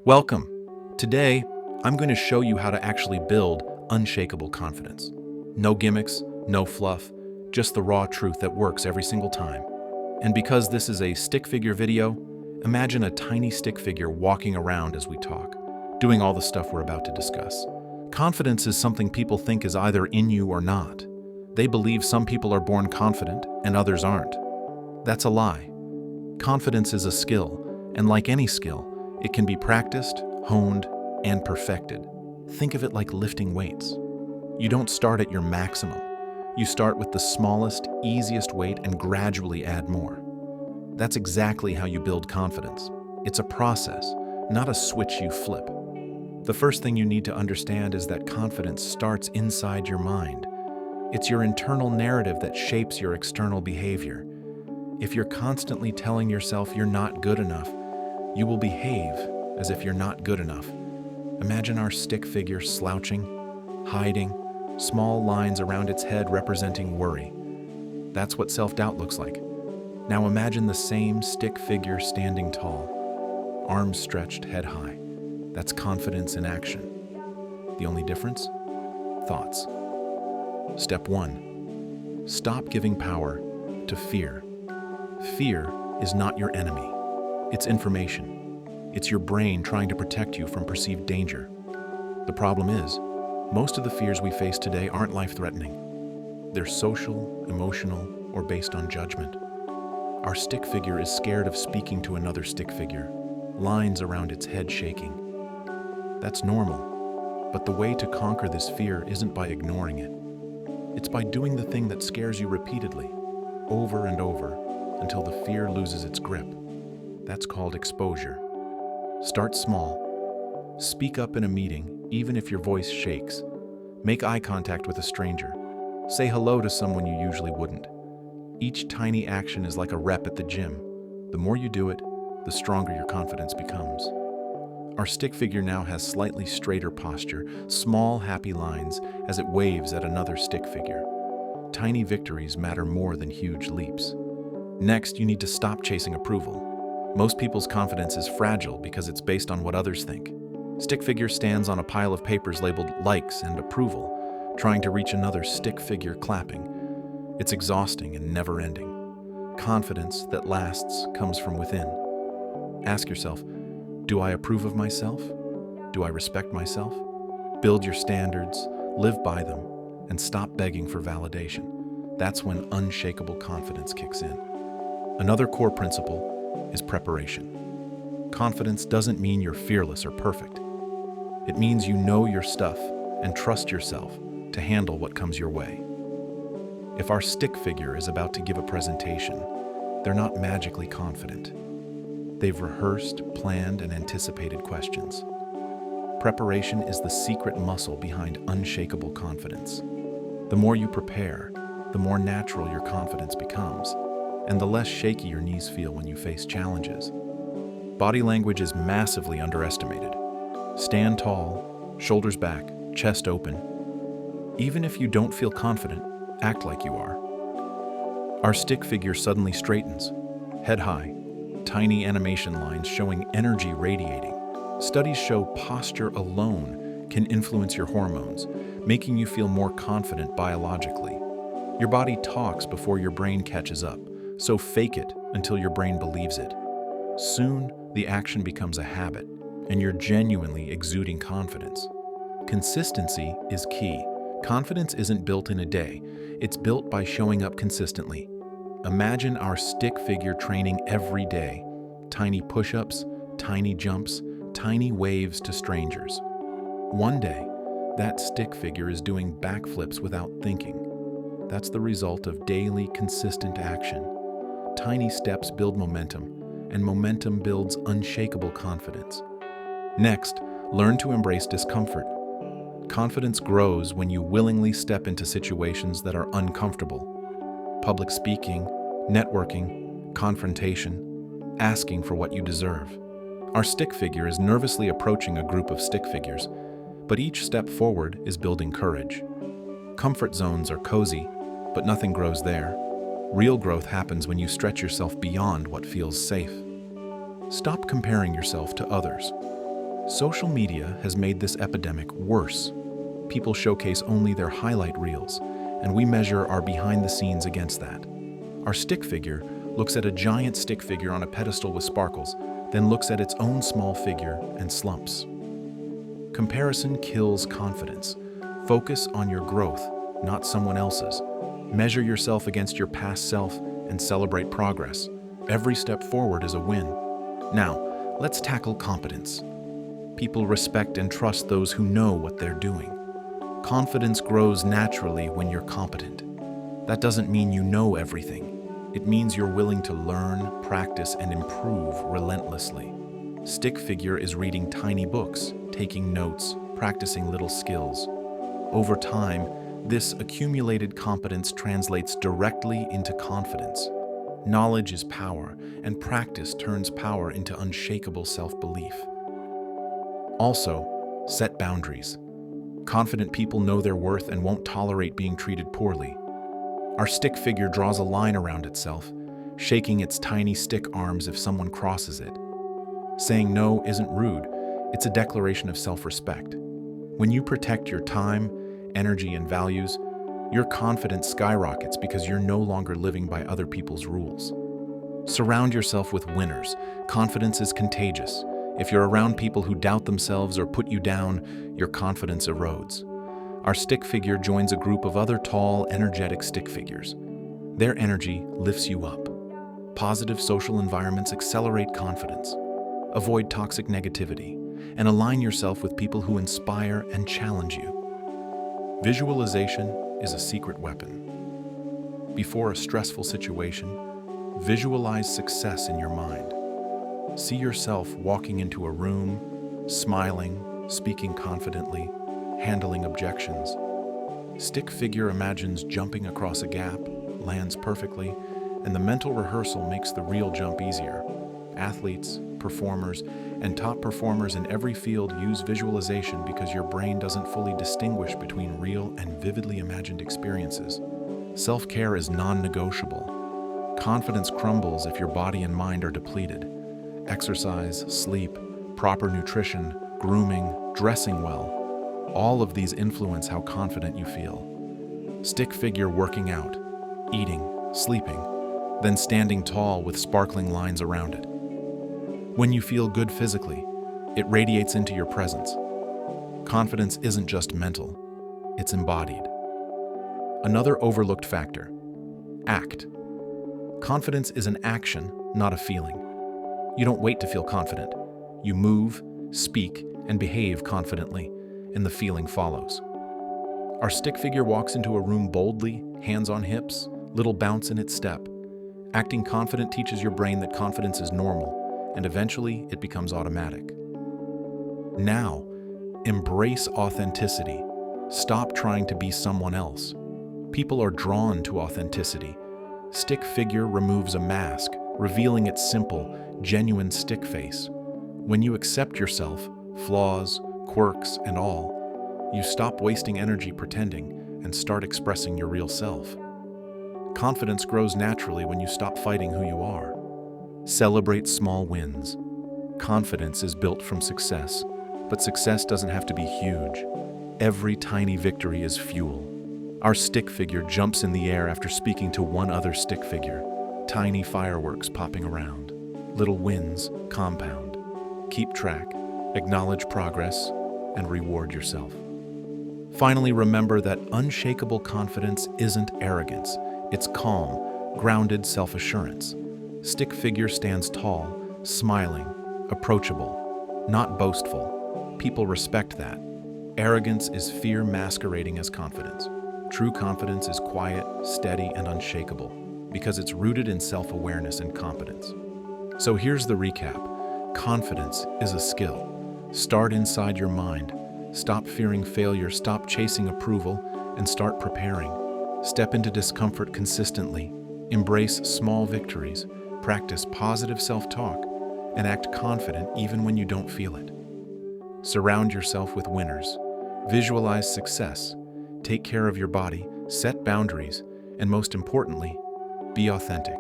Welcome. Today, I'm going to show you how to actually build unshakable confidence. No gimmicks, no fluff, just the raw truth that works every single time. And because this is a stick figure video, imagine a tiny stick figure walking around as we talk, doing all the stuff we're about to discuss. Confidence is something people think is either in you or not. They believe some people are born confident and others aren't. That's a lie. Confidence is a skill, and like any skill, it can be practiced, honed, and perfected. Think of it like lifting weights. You don't start at your maximum. You start with the smallest, easiest weight and gradually add more. That's exactly how you build confidence. It's a process, not a switch you flip. The first thing you need to understand is that confidence starts inside your mind. It's your internal narrative that shapes your external behavior. If you're constantly telling yourself you're not good enough, you will behave as if you're not good enough. Imagine our stick figure slouching, hiding, small lines around its head representing worry. That's what self-doubt looks like. Now imagine the same stick figure standing tall, arms stretched, head high. That's confidence in action. The only difference? Thoughts. Step 1. Stop giving power to fear. Fear is not your enemy. It's information. It's your brain trying to protect you from perceived danger. The problem is, most of the fears we face today aren't life-threatening. They're social, emotional, or based on judgment. Our stick figure is scared of speaking to another stick figure, lines around its head shaking. That's normal, but the way to conquer this fear isn't by ignoring it. It's by doing the thing that scares you repeatedly, over and over, until the fear loses its grip. That's called exposure. Start small. Speak up in a meeting, even if your voice shakes. Make eye contact with a stranger. Say hello to someone you usually wouldn't. Each tiny action is like a rep at the gym. The more you do it, the stronger your confidence becomes. Our stick figure now has slightly straighter posture, small happy lines as it waves at another stick figure. Tiny victories matter more than huge leaps. Next, you need to stop chasing approval. Most people's confidence is fragile because it's based on what others think. Stick figure stands on a pile of papers labeled likes and approval, trying to reach another stick figure clapping. It's exhausting and never-ending. Confidence that lasts comes from within. Ask yourself, do I approve of myself? Do I respect myself? Build your standards, live by them, and stop begging for validation. That's when unshakable confidence kicks in. Another core principle is preparation. Confidence doesn't mean you're fearless or perfect. It means you know your stuff and trust yourself to handle what comes your way. If our stick figure is about to give a presentation, they're not magically confident. They've rehearsed, planned, and anticipated questions. Preparation is the secret muscle behind unshakable confidence. The more you prepare, the more natural your confidence becomes, and the less shaky your knees feel when you face challenges. Body language is massively underestimated. Stand tall, shoulders back, chest open. Even if you don't feel confident, act like you are. Our stick figure suddenly straightens, head high, tiny animation lines showing energy radiating. Studies show posture alone can influence your hormones, making you feel more confident biologically. Your body talks before your brain catches up, so fake it until your brain believes it. Soon, the action becomes a habit, and you're genuinely exuding confidence. Consistency is key. Confidence isn't built in a day. It's built by showing up consistently. Imagine our stick figure training every day. Tiny push-ups, tiny jumps, tiny waves to strangers. One day, that stick figure is doing backflips without thinking. That's the result of daily, consistent action. Tiny steps build momentum, and momentum builds unshakable confidence. Next, learn to embrace discomfort. Confidence grows when you willingly step into situations that are uncomfortable. Public speaking, networking, confrontation, asking for what you deserve. Our stick figure is nervously approaching a group of stick figures, but each step forward is building courage. Comfort zones are cozy, but nothing grows there. Real growth happens when you stretch yourself beyond what feels safe. Stop comparing yourself to others. Social media has made this epidemic worse. People showcase only their highlight reels, and we measure our behind the scenes against that. Our stick figure looks at a giant stick figure on a pedestal with sparkles, then looks at its own small figure and slumps. Comparison kills confidence. Focus on your growth, not someone else's. Measure yourself against your past self and celebrate progress. Every step forward is a win. Now, let's tackle competence. People respect and trust those who know what they're doing. Confidence grows naturally when you're competent. That doesn't mean you know everything. It means you're willing to learn, practice, and improve relentlessly. Stick figure is reading tiny books, taking notes, practicing little skills. Over time, this accumulated competence translates directly into confidence. Knowledge is power, and practice turns power into unshakable self-belief. Also, set boundaries. Confident people know their worth and won't tolerate being treated poorly. Our stick figure draws a line around itself, shaking its tiny stick arms if someone crosses it. Saying no isn't rude, it's a declaration of self-respect. When you protect your time, energy, and values, your confidence skyrockets because you're no longer living by other people's rules. Surround yourself with winners. Confidence is contagious. If you're around people who doubt themselves or put you down, your confidence erodes. Our stick figure joins a group of other tall, energetic stick figures. Their energy lifts you up. Positive social environments accelerate confidence. Avoid toxic negativity and align yourself with people who inspire and challenge you. Visualization is a secret weapon. Before a stressful situation, visualize success in your mind. See yourself walking into a room, smiling, speaking confidently, handling objections. Stick figure imagines jumping across a gap, lands perfectly, and the mental rehearsal makes the real jump easier. Athletes, performers, and top performers in every field use visualization because your brain doesn't fully distinguish between real and vividly imagined experiences. Self-care is non-negotiable. Confidence crumbles if your body and mind are depleted. Exercise, sleep, proper nutrition, grooming, dressing well, all of these influence how confident you feel. Stick figure working out, eating, sleeping, then standing tall with sparkling lines around it. When you feel good physically, it radiates into your presence. Confidence isn't just mental, it's embodied. Another overlooked factor: act. Confidence is an action, not a feeling. You don't wait to feel confident. You move, speak, and behave confidently, and the feeling follows. Our stick figure walks into a room boldly, hands on hips, little bounce in its step. Acting confident teaches your brain that confidence is normal, and eventually it becomes automatic. Now, embrace authenticity. Stop trying to be someone else. People are drawn to authenticity. Stick figure removes a mask, revealing its simple, genuine stick face. When you accept yourself, flaws, quirks, and all, you stop wasting energy pretending and start expressing your real self. Confidence grows naturally when you stop fighting who you are. Celebrate small wins. Confidence is built from success, but success doesn't have to be huge. Every tiny victory is fuel. Our stick figure jumps in the air after speaking to one other stick figure. Tiny fireworks popping around. Little wins compound. Keep track, acknowledge progress, and reward yourself. Finally, remember that unshakable confidence isn't arrogance. It's calm, grounded self-assurance. Stick figure stands tall, smiling, approachable, not boastful. People respect that. Arrogance is fear masquerading as confidence. True confidence is quiet, steady, and unshakable because it's rooted in self-awareness and competence. So here's the recap. Confidence is a skill. Start inside your mind. Stop fearing failure, stop chasing approval, and start preparing. Step into discomfort consistently. Embrace small victories. Practice positive self-talk, and act confident even when you don't feel it. Surround yourself with winners. Visualize success. Take care of your body, set boundaries, and most importantly, be authentic.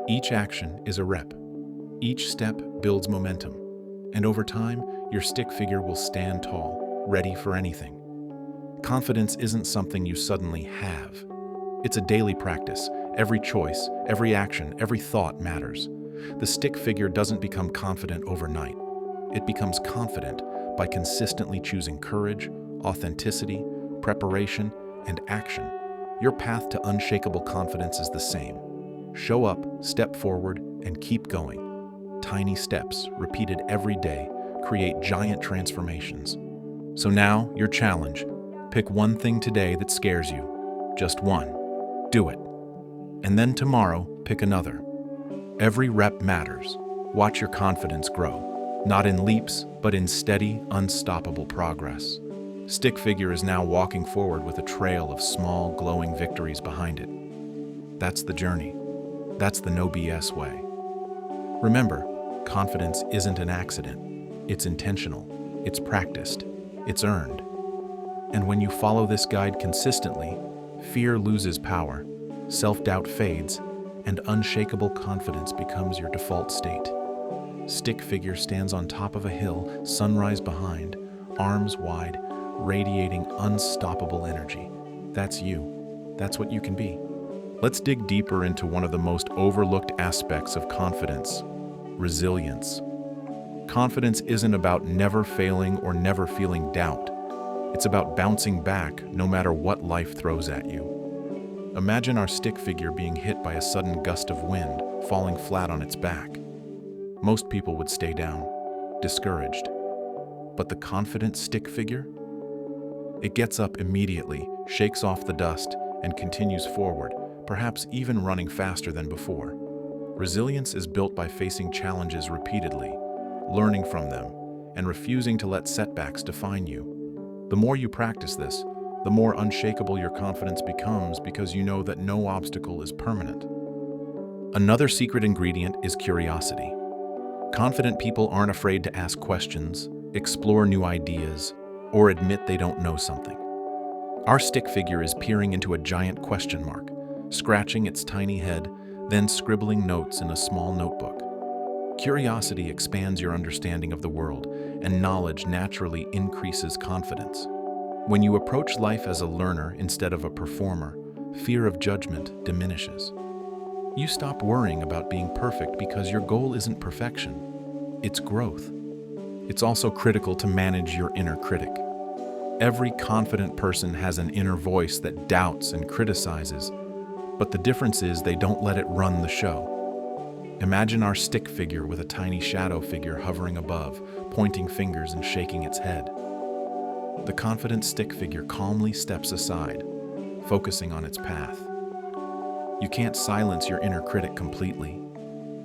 Each action is a rep. Each step builds momentum. And over time, your stick figure will stand tall, ready for anything. Confidence isn't something you suddenly have. It's a daily practice. Every choice, every action, every thought matters. The stick figure doesn't become confident overnight. It becomes confident by consistently choosing courage, authenticity, preparation, and action. Your path to unshakable confidence is the same. Show up, step forward, and keep going. Tiny steps, repeated every day, create giant transformations. So now, your challenge. Pick one thing today that scares you. Just one. Do it. And then tomorrow, pick another. Every rep matters. Watch your confidence grow. Not in leaps, but in steady, unstoppable progress. Stick figure is now walking forward with a trail of small, glowing victories behind it. That's the journey. That's the no BS way. Remember, confidence isn't an accident. It's intentional. It's practiced. It's earned. And when you follow this guide consistently, fear loses power, self-doubt fades, and unshakable confidence becomes your default state. Stick figure stands on top of a hill, sunrise behind, arms wide, radiating unstoppable energy. That's you. That's what you can be. Let's dig deeper into one of the most overlooked aspects of confidence: resilience. Confidence isn't about never failing or never feeling doubt. It's about bouncing back no matter what life throws at you. Imagine our stick figure being hit by a sudden gust of wind, falling flat on its back. Most people would stay down, discouraged. But the confident stick figure? It gets up immediately, shakes off the dust, and continues forward, perhaps even running faster than before. Resilience is built by facing challenges repeatedly, learning from them, and refusing to let setbacks define you. The more you practice this, the more unshakable your confidence becomes because you know that no obstacle is permanent. Another secret ingredient is curiosity. Confident people aren't afraid to ask questions, explore new ideas, or admit they don't know something. Our stick figure is peering into a giant question mark, scratching its tiny head, then scribbling notes in a small notebook. Curiosity expands your understanding of the world, and knowledge naturally increases confidence. When you approach life as a learner instead of a performer, fear of judgment diminishes. You stop worrying about being perfect because your goal isn't perfection, it's growth. It's also critical to manage your inner critic. Every confident person has an inner voice that doubts and criticizes, but the difference is they don't let it run the show. Imagine our stick figure with a tiny shadow figure hovering above, pointing fingers and shaking its head. The confident stick figure calmly steps aside, focusing on its path. You can't silence your inner critic completely,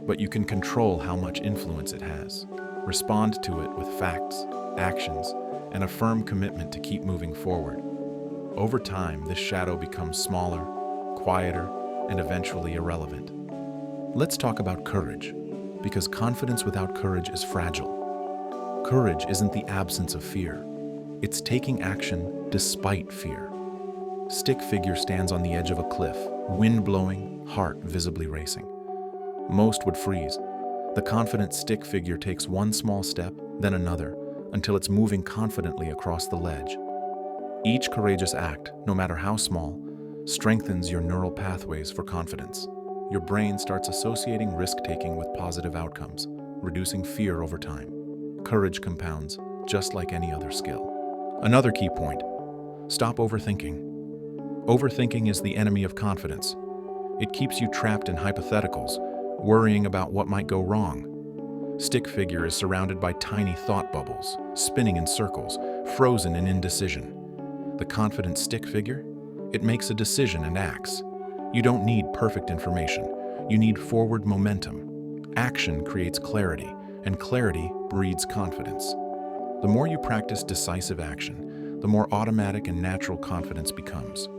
but you can control how much influence it has. Respond to it with facts, actions, and a firm commitment to keep moving forward. Over time, this shadow becomes smaller, quieter, and eventually irrelevant. Let's talk about courage, because confidence without courage is fragile. Courage isn't the absence of fear. It's taking action despite fear. Stick figure stands on the edge of a cliff, wind blowing, heart visibly racing. Most would freeze. The confident stick figure takes one small step, then another, until it's moving confidently across the ledge. Each courageous act, no matter how small, strengthens your neural pathways for confidence. Your brain starts associating risk-taking with positive outcomes, reducing fear over time. Courage compounds, just like any other skill. Another key point: stop overthinking. Overthinking is the enemy of confidence. It keeps you trapped in hypotheticals, worrying about what might go wrong. Stick figure is surrounded by tiny thought bubbles, spinning in circles, frozen in indecision. The confident stick figure? It makes a decision and acts. You don't need perfect information. You need forward momentum. Action creates clarity, and clarity breeds confidence. The more you practice decisive action, the more automatic and natural confidence becomes.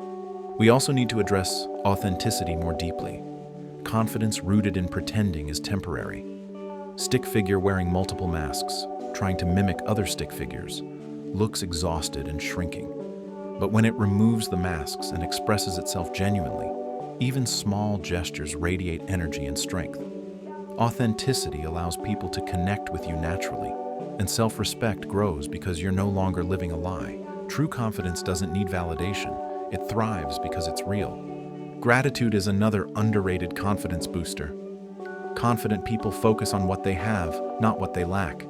We also need to address authenticity more deeply. Confidence rooted in pretending is temporary. Stick figure wearing multiple masks, trying to mimic other stick figures, looks exhausted and shrinking. But when it removes the masks and expresses itself genuinely, even small gestures radiate energy and strength. Authenticity allows people to connect with you naturally, And self-respect grows because you're no longer living a lie. True confidence doesn't need validation. It thrives because it's real. Gratitude is another underrated confidence booster. Confident people focus on what they have, not what they lack.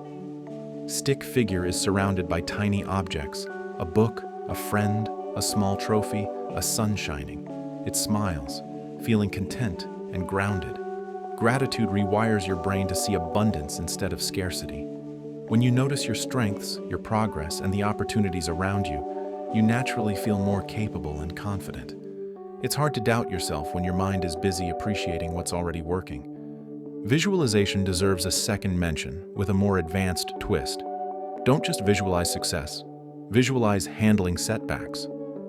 Stick figure is surrounded by tiny objects, a book, a friend, a small trophy, a sun shining. It smiles, feeling content and grounded. Gratitude rewires your brain to see abundance instead of scarcity. When you notice your strengths, your progress, and the opportunities around you, you naturally feel more capable and confident. It's hard to doubt yourself when your mind is busy appreciating what's already working. Visualization deserves a second mention with a more advanced twist. Don't just visualize success. Visualize handling setbacks.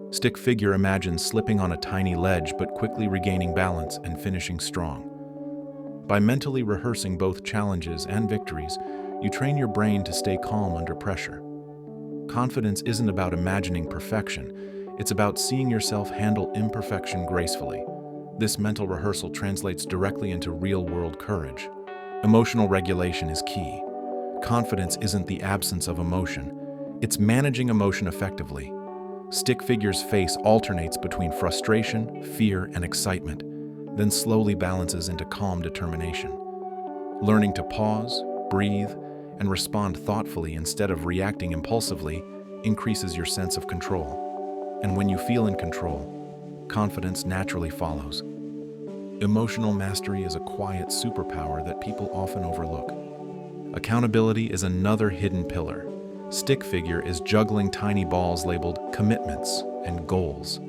Stick figure imagines slipping on a tiny ledge but quickly regaining balance and finishing strong. By mentally rehearsing both challenges and victories, you train your brain to stay calm under pressure. Confidence isn't about imagining perfection, it's about seeing yourself handle imperfection gracefully. This mental rehearsal translates directly into real-world courage. Emotional regulation is key. Confidence isn't the absence of emotion, it's managing emotion effectively. Stick figure's face alternates between frustration, fear, and excitement, then slowly balances into calm determination. Learning to pause, breathe, and respond thoughtfully instead of reacting impulsively increases your sense of control. And when you feel in control, confidence naturally follows. Emotional mastery is a quiet superpower that people often overlook. Accountability is another hidden pillar. Stick figure is juggling tiny balls labeled commitments and goals.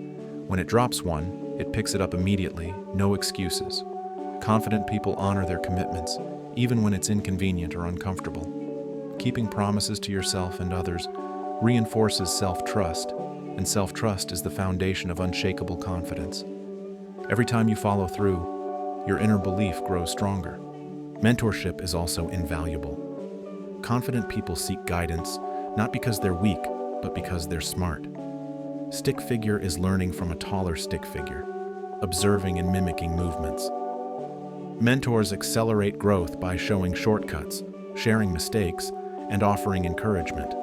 When it drops one, it picks it up immediately, no excuses. Confident people honor their commitments, even when it's inconvenient or uncomfortable. Keeping promises to yourself and others reinforces self-trust, and self-trust is the foundation of unshakable confidence. Every time you follow through, your inner belief grows stronger. Mentorship is also invaluable. Confident people seek guidance, not because they're weak, but because they're smart. Stick figure is learning from a taller stick figure, observing and mimicking movements. Mentors accelerate growth by showing shortcuts, sharing mistakes, and offering encouragement.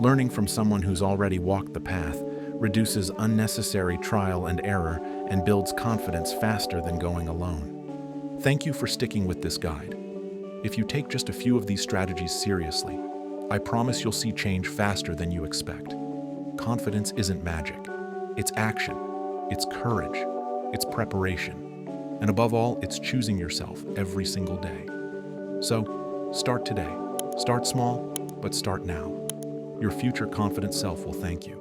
Learning from someone who's already walked the path reduces unnecessary trial and error and builds confidence faster than going alone. Thank you for sticking with this guide. If you take just a few of these strategies seriously, I promise you'll see change faster than you expect. Confidence isn't magic. It's action. It's courage. It's preparation. And above all, it's choosing yourself every single day. So, start today. Start small, but start now. Your future confident self will thank you.